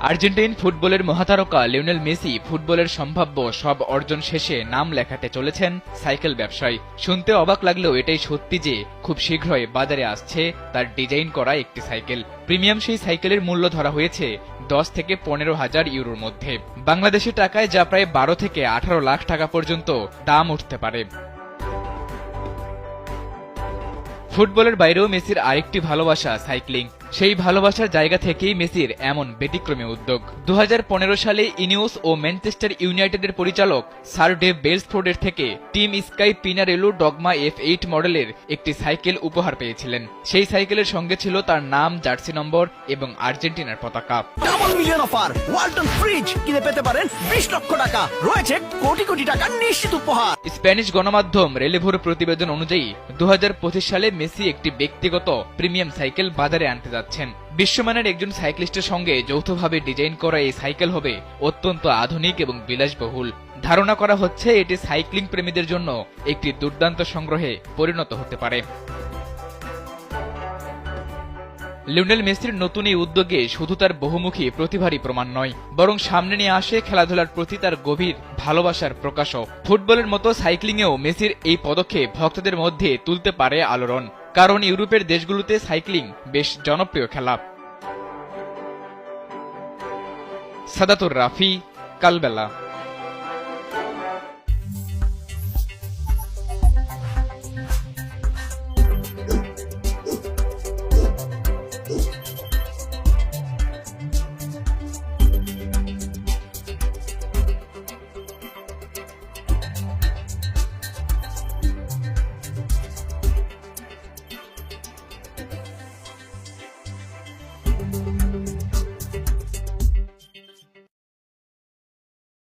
Argentine ফুটবলের মহাতারকা Lionel Messi ফুটবলের সম্ভাব্য সব অর্জন শেষে নাম লেখাতে চলেছেন সাইকেল ব্যবসায়। শুনতে অবাক লাগলেও এটাই সত্যি যে খুব শীঘ্রই বাজারে আসছে তার ডিজাইন করা একটি সাইকেল। প্রিমিয়াম সেই সাইকেলের মূল্য ধরা হয়েছে 10 থেকে 15,000 ইউরোর মধ্যে। বাংলাদেশি টাকায় যা প্রায় 12 থেকে 18 লাখ টাকা পর্যন্ত দাম উঠতে পারে। ফুটবলের বাইরেও মেসির আরেকটি ভালোবাসা সাইক্লিং। সেই ভালোবাসার জায়গা থেকেই মেসির এমন ব্যতিক্রমী উদ্যোগ। 2015 সালে ইনিওস ও ম্যানচেস্টার ইউনাইটেডের পরিচালক স্যার ডেভ বেলসফোর্ডের থেকে টিম স্কাই পিনারেলো ডগমা F8 মডেলের একটি সাইকেল উপহার পেয়েছিলেন। সেই সাইকেলের সঙ্গে ছিল তার নাম, জার্সি নম্বর এবং আর্জেন্টিনার পতাকা। Double million offer, Walton fridge কিনে পেতে পারেন 20 লক্ষ টাকা, রয়েছে কোটি কোটি টাকা নিশ্চিত উপহার। স্প্যানিশ গণমাধ্যম রেলেভোর প্রতিবেদন অনুযায়ী 2025 সালে মেসি একটি ব্যক্তিগত প্রিমিয়াম সাইকেল বাজারে আনতে যাচ্ছেন। বিশ্বমানের একজন সাইক্লিস্টের সঙ্গে যৌথভাবে ডিজাইন করা এই সাইকেল হবে অত্যন্ত আধুনিক এবং বিলাসবহুল। ধারণা করা হচ্ছে এটি সাইক্লিং প্রেমীদের জন্য একটি দুর্দান্ত সংগ্রহে পরিণত হতে পারে। লিওনেল মেসির নতুন এই উদ্যোগে শুধু তার বহুমুখী প্রতিভারই প্রমাণ নয়, বরং সামনে নিয়ে আসে খেলাধুলার প্রতি তার গভীর ভালোবাসার প্রকাশও। ফুটবলের মতো সাইক্লিংয়েও মেসির এই পদক্ষেপ ভক্তদের মধ্যে তুলতে পারে আলোড়ন, কারণ ইউরোপের দেশগুলোতে সাইক্লিং বেশ জনপ্রিয় খেলা। সাদাতুর রাফি, কালবেলা।